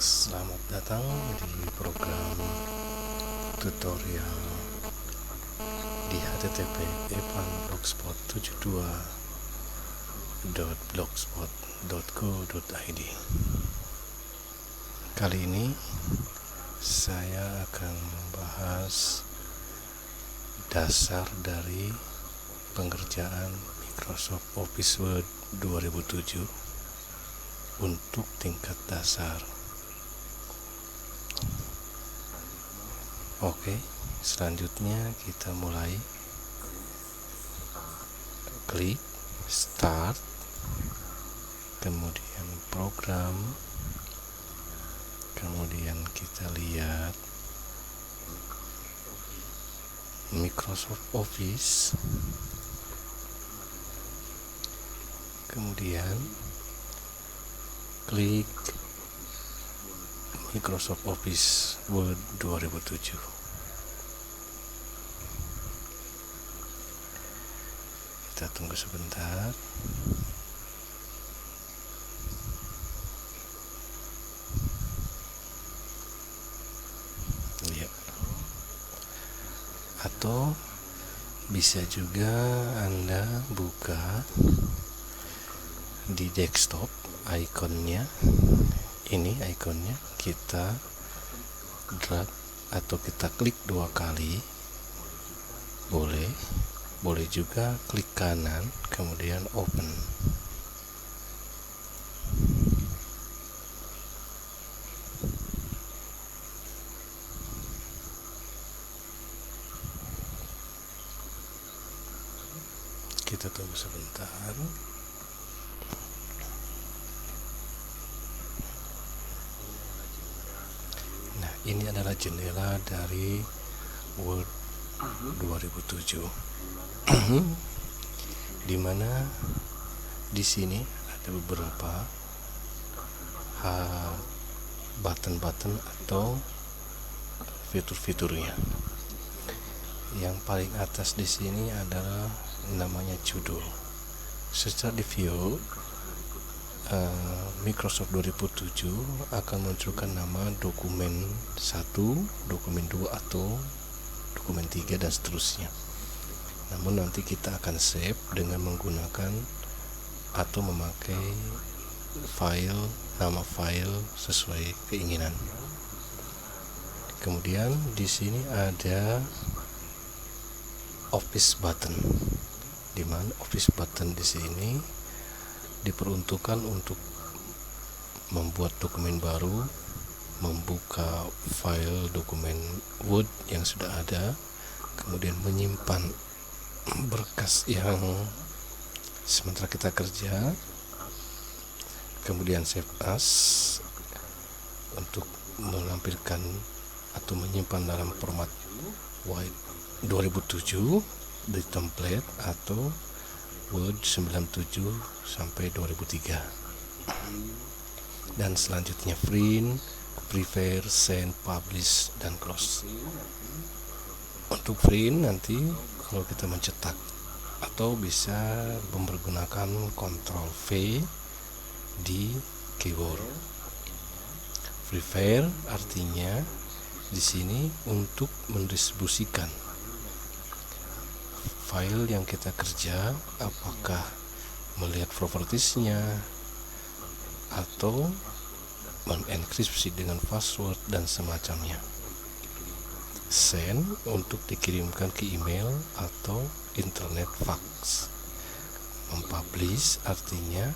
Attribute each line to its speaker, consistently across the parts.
Speaker 1: Selamat datang di program tutorial di http evan.blogspot72.blogspot.co.id. Kali ini saya akan membahas dasar dari pengerjaan Microsoft Office Word 2007 untuk tingkat dasar. Oke, selanjutnya kita mulai. Klik Start, kemudian Program, kemudian kita lihat Microsoft Office, kemudian klik Microsoft Office Word 2007. Kita tunggu sebentar. Ya. Atau bisa juga Anda buka di desktop ikonnya. Ini ikonnya, kita drag atau kita klik 2 kali. Boleh juga klik kanan kemudian open. Kita tunggu sebentar. Nah, ini adalah jendela dari Word 2007. Di mana di sini ada beberapa button-button atau fitur-fiturnya. Yang paling atas di sini adalah namanya judul. Secara di view Microsoft 2007 akan munculkan nama dokumen 1, dokumen 2 atau dokumen 3 dan seterusnya. Namun nanti kita akan save dengan menggunakan atau memakai nama file sesuai keinginan. Kemudian di sini ada Office button, di mana Office button di sini diperuntukkan untuk membuat dokumen baru, membuka file dokumen Word yang sudah ada, kemudian menyimpan berkas yang sementara kita kerja, kemudian save as untuk menampilkan atau menyimpan dalam format Word 2007 di template atau Word 97 sampai 2003. Dan selanjutnya print, prepare, send, publish, dan close. Untuk print nanti kalau kita mencetak atau bisa mempergunakan Ctrl V di keyboard. Prepare artinya di sini untuk mendistribusikan file yang kita kerja, apakah melihat propertiesnya atau mengenkripsi dengan password dan semacamnya. Send untuk dikirimkan ke email atau internet fax. Mempublish artinya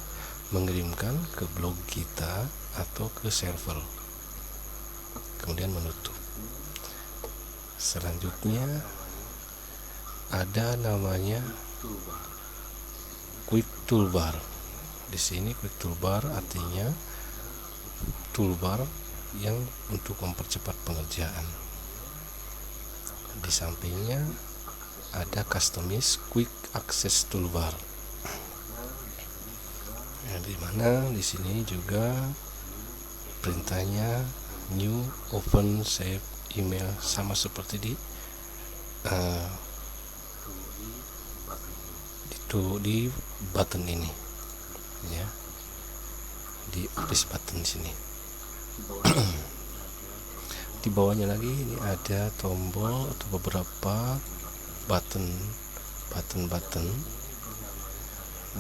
Speaker 1: mengirimkan ke blog kita atau ke server. Kemudian menutup. Selanjutnya ada namanya Quick Toolbar. Di sini Quick Toolbar artinya toolbar yang untuk mempercepat pengerjaan. Di sampingnya ada Customize Quick Access Toolbar. Nah, di mana di sini juga perintahnya new, open, save, email, sama seperti di button ini, ya, di Office button sini. Di bawahnya lagi ini ada tombol atau beberapa button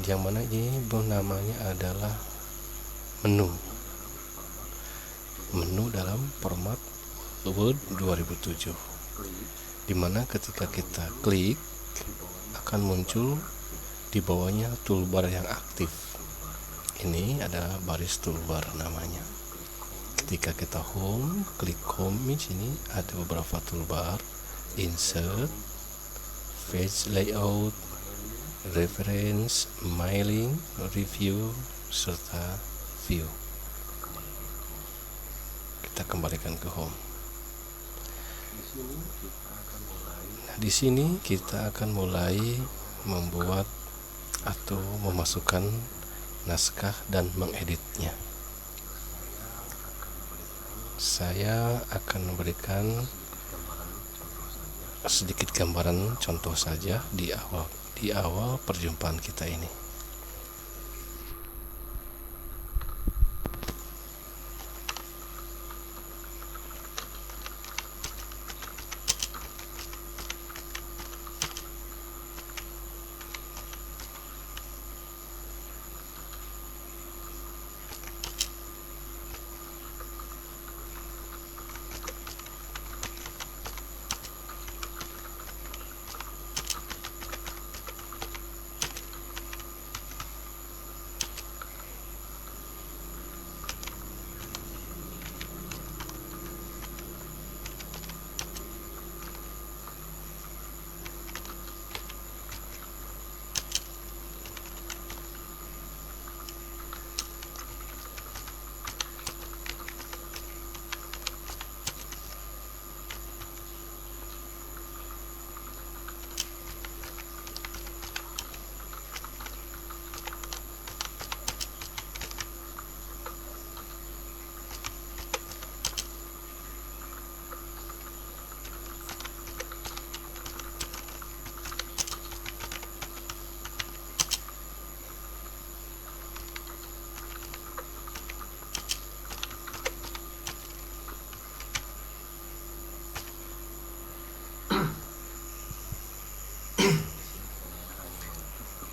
Speaker 1: yang mana ini namanya adalah menu dalam format Word 2007, dimana ketika kita klik akan muncul di bawahnya toolbar yang aktif. Ini adalah baris toolbar namanya. Ketika kita klik home, di sini ada beberapa toolbar: insert, page layout, reference, mailing, review, serta view. Kita kembalikan ke home. Nah, di sini kita akan mulai membuat atau memasukkan naskah dan mengeditnya. Saya akan memberikan sedikit gambaran contoh saja di awal perjumpaan kita ini.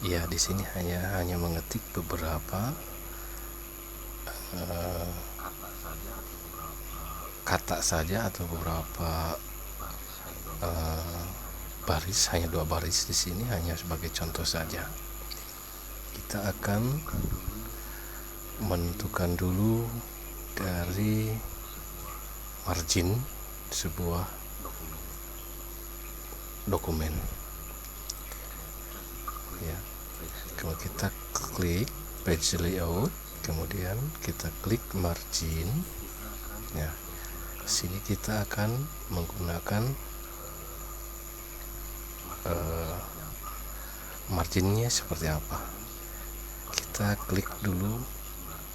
Speaker 1: Ya, di sini hanya mengetik beberapa kata saja atau beberapa baris, hanya 2 baris di sini, hanya sebagai contoh saja. Kita akan menentukan dulu dari margin sebuah dokumen. Ya, kalau kita klik page layout, kemudian kita klik margin. Ya, sini kita akan menggunakan marginnya seperti apa. Kita klik dulu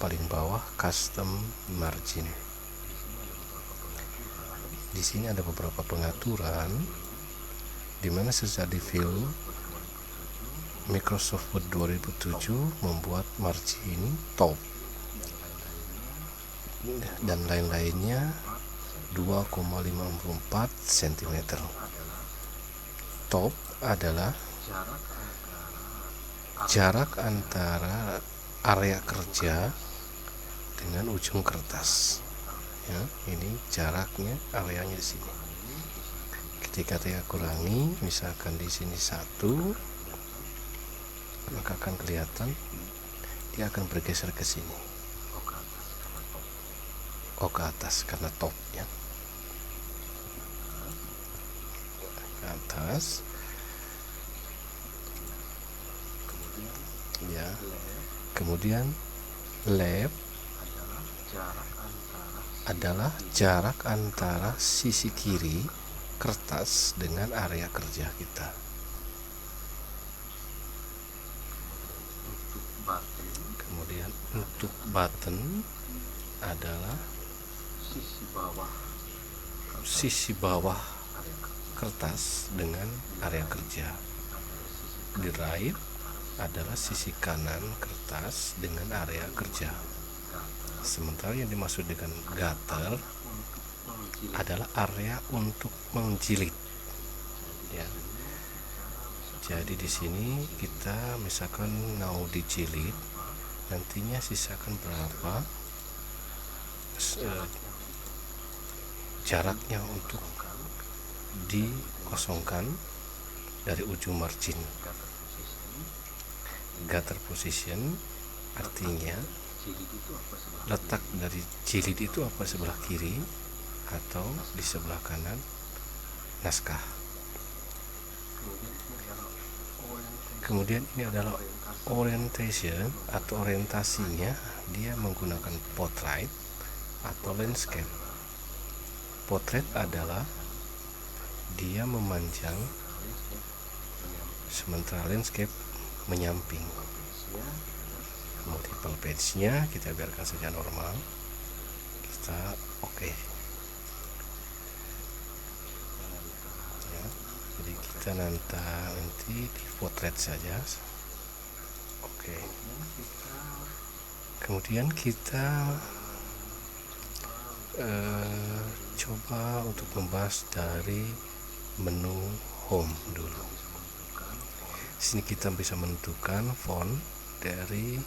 Speaker 1: paling bawah custom margin. Di sini ada beberapa pengaturan di mana sejak di fill Microsoft Word 2007 membuat margin top dan lain-lainnya 2,54 cm. Top adalah jarak antara area kerja dengan ujung kertas. Ya, ini jaraknya, areanya di sini. Ketika kita kurangi, misalkan di sini 1, maka akan kelihatan dia akan bergeser ke sini. Ke atas karena topnya. Ke atas. Ya. Kemudian left adalah jarak antara sisi kiri kertas dengan area kerja kita. Kemudian untuk button adalah sisi bawah kertas dengan area kerja. Di right adalah sisi kanan kertas dengan area kerja. Sementara yang dimaksud dengan gutter adalah area untuk menjilid ya. Jadi di sini kita misalkan mau dijilid, nantinya sisakan berapa jaraknya untuk dikosongkan dari ujung margin. Gutter position artinya letak dari jilid itu apa, sebelah kiri atau di sebelah kanan naskah. Kemudian ini adalah orientation atau orientasinya, dia menggunakan portrait atau landscape. Portrait adalah dia memanjang, sementara landscape menyamping. Multiple page-nya kita biarkan saja normal. Kita oke. Ya, jadi kita nanti di portrait saja. Oke. Kemudian kita coba untuk membahas dari menu home dulu. Di sini kita bisa menentukan font dari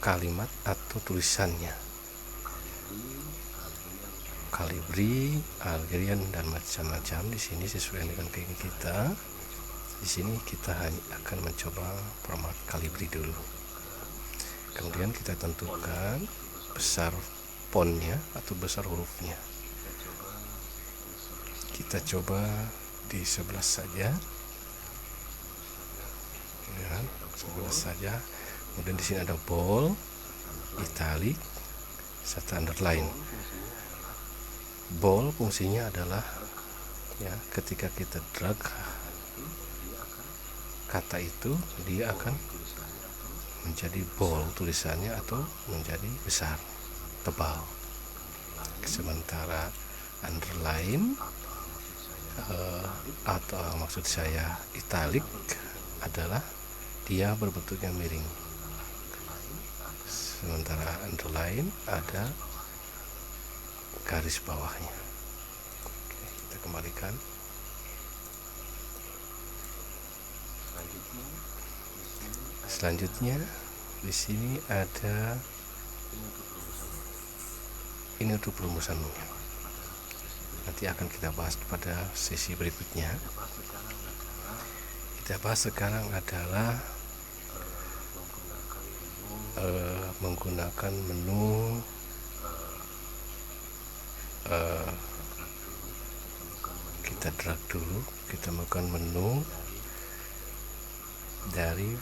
Speaker 1: kalimat atau tulisannya. Calibri, Algerian dan macam-macam. Di sini sesuai dengan keinginan kita. Di sini kita hanya akan mencoba format Calibri dulu. Kemudian kita tentukan besar fontnya atau besar hurufnya. Kita coba di 11 saja. Ya, 11 saja. Kemudian di sini ada bold, italic, serta underline. Bold fungsinya adalah ya, ketika kita drag kata itu, dia akan menjadi bold tulisannya atau menjadi besar, tebal. Sementara underline atau maksud saya italic adalah dia berbentuknya miring. Sementara underline ada garis bawahnya. Oke, kita kembalikan. Selanjutnya di sini ada ini untuk perumusannya. Nanti akan kita bahas pada sesi berikutnya. Kita bahas sekarang adalah menggunakan menu kita drag dulu, kita melakukan menu dari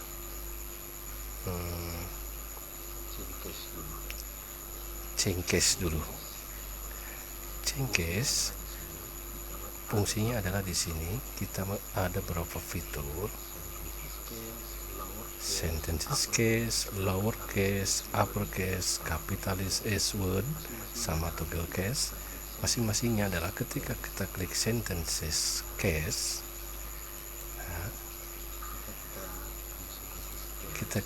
Speaker 1: change case dulu. Change case fungsinya adalah di sini kita ada beberapa fitur: sentence case, lower case, upper case, capitalized S word, sama toggle case. Masing-masingnya adalah ketika kita klik sentences case, kita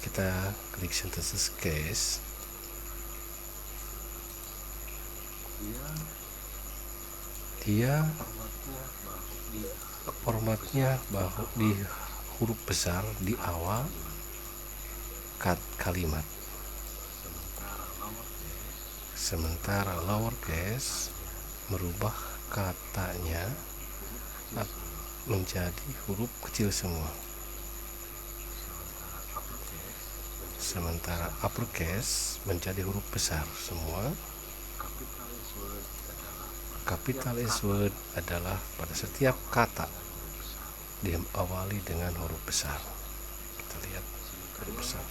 Speaker 1: klik sentences case, dia formatnya bahwa di huruf besar di awal kalimat, sementara lower case merubah katanya menjadi huruf kecil semua, sementara uppercase menjadi huruf besar semua. Capitalized word adalah pada setiap kata diawali dengan huruf besar. Kita lihat huruf besar.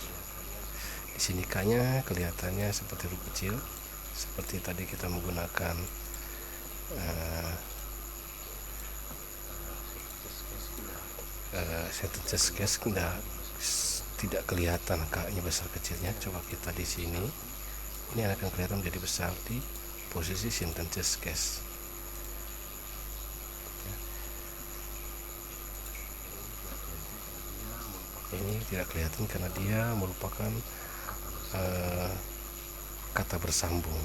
Speaker 1: Di sini K-nya kelihatannya seperti huruf kecil, seperti tadi kita menggunakan sentences case, tidak kelihatan K-nya besar kecilnya. Coba kita di sini, ini akan kelihatan menjadi besar di posisi sentences case. Ini tidak kelihatan karena dia merupakan kata bersambung.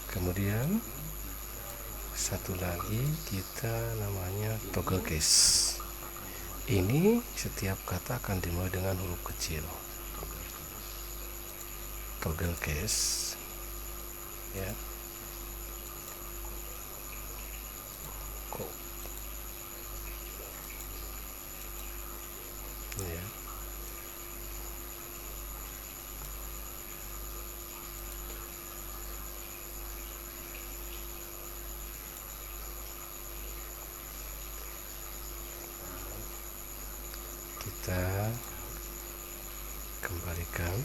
Speaker 1: Kemudian satu lagi kita namanya toggle case. Ini setiap kata akan dimulai dengan huruf kecil. Toggle case, ya. Kok, ya. Kita kembalikan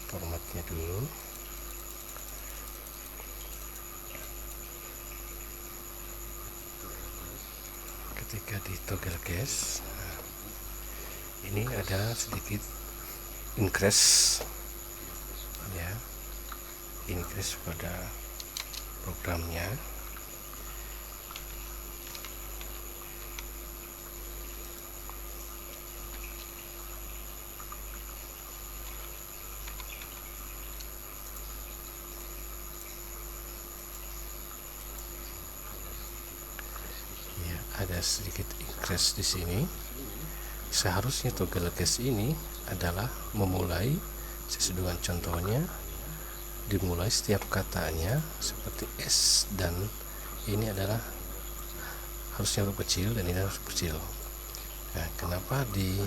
Speaker 1: formatnya dulu. Ketika di toggle case, ini ada sedikit increase, ya, increase pada programnya. Ada sedikit increase di sini. Seharusnya toggle case ini adalah memulai sesuai dengan contohnya, dimulai setiap katanya seperti S, dan ini adalah harusnya huruf kecil dan ini harus kecil. Nah, kenapa di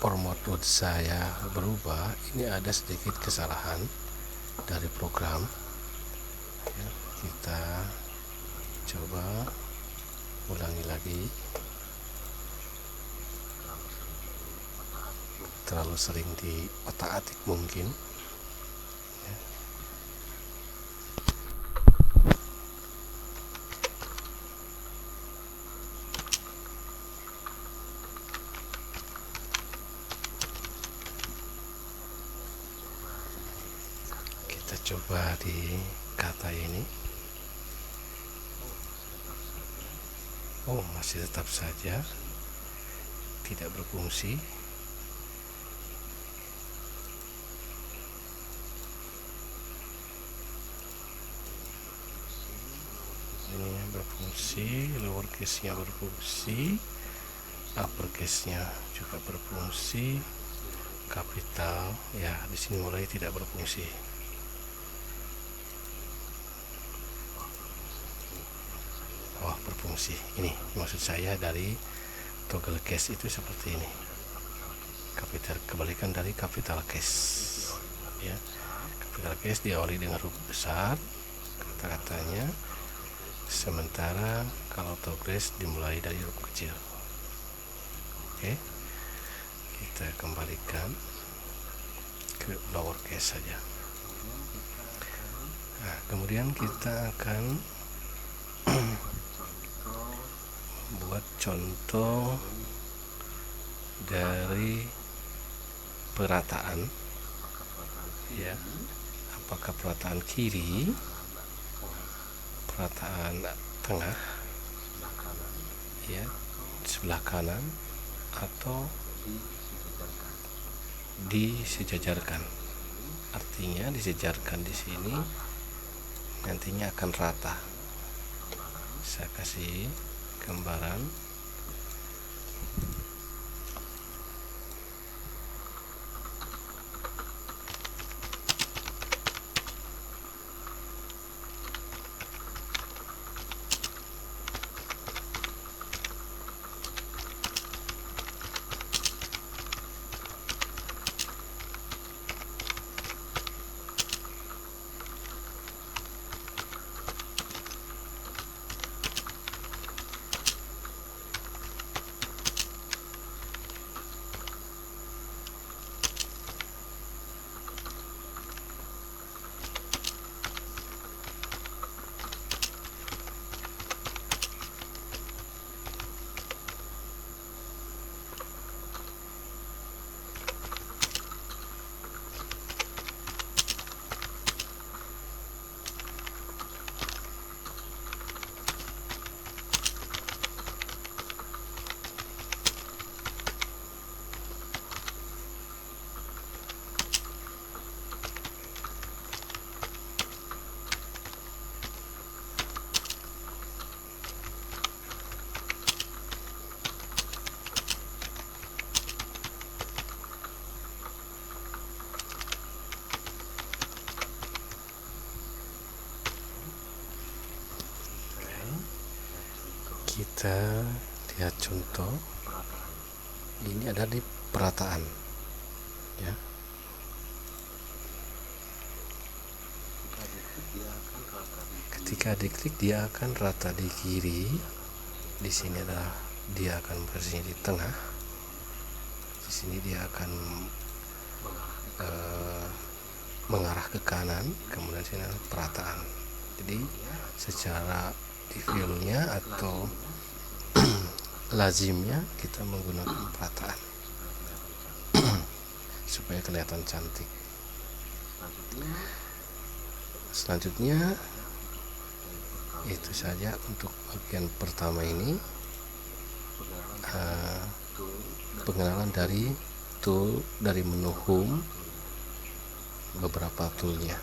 Speaker 1: format Word saya berubah? Ini ada sedikit kesalahan dari program, ya, kita coba ulangi lagi. Terlalu sering di otak-atik mungkin, ya. Kita coba di kata ini. Oh, masih tetap saja tidak berfungsi. Ini berfungsi, lower case-nya berfungsi, upper case-nya juga berfungsi, kapital, ya, di sini mulai tidak berfungsi. Oh, berfungsi. Ini maksud saya dari toggle case itu seperti ini. Kapital, kebalikan dari capital case, ya. Capital case diawali dengan huruf besar kata-katanya, sementara kalau toggle case dimulai dari huruf kecil. Oke, kita kembalikan ke lower case saja. Nah, kemudian kita akan buat contoh dari perataan, ya. Apakah perataan kiri, perataan tengah, ya, sebelah kanan, atau disejajarkan. Artinya disejajarkan di sini nantinya akan rata. Saya kasih gambaran. kita lihat contoh. Ini ada di perataan ya. Ketika diklik dia akan rata di kiri. Di sini adalah dia akan bersih di tengah. Di sini dia akan mengarah ke kanan, kemudian sini perataan. Jadi secara di feel-nya atau lazimnya kita menggunakan perataan supaya kelihatan cantik. Selanjutnya itu saja untuk bagian pertama ini, pengenalan dari tool, dari menu home, beberapa toolnya.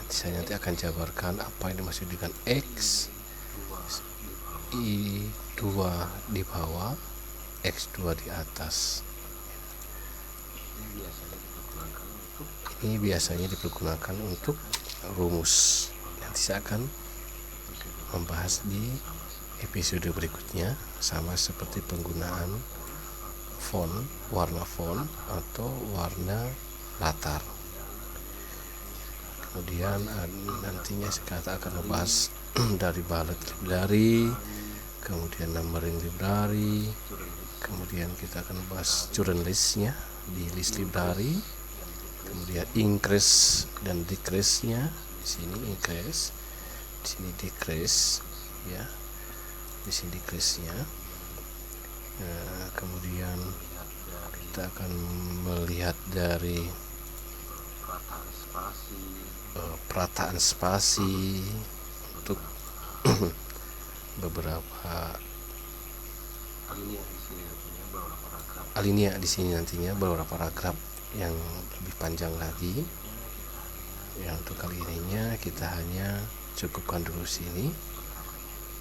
Speaker 1: Saya nanti akan jabarkan apa yang dimaksud dengan X, I2 di bawah, X2 di atas. Ini biasanya dipergunakan untuk rumus. Nanti saya akan membahas di episode berikutnya, sama seperti penggunaan font, warna font atau warna latar. Kemudian nantinya kita akan membahas dari bullet library, kemudian numbering library, kemudian kita akan membahas current listnya di list library, kemudian increase dan decrease-nya. Di sini increase, di sini decrease ya, di sini decrease-nya. Kemudian kita akan melihat dari perataan spasi untuk beberapa alinea di sini nantinya beberapa paragraf yang lebih panjang lagi. Yang untuk kali ininya kita hanya cukupkan dulu sini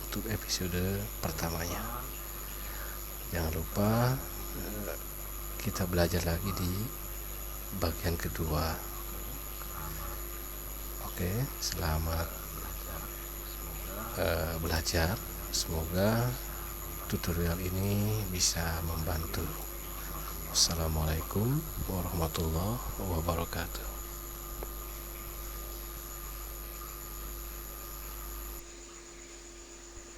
Speaker 1: untuk episode pertamanya. Jangan lupa kita belajar lagi di bagian kedua. Oke, selamat belajar. Semoga tutorial ini bisa membantu. Assalamualaikum warahmatullahi wabarakatuh.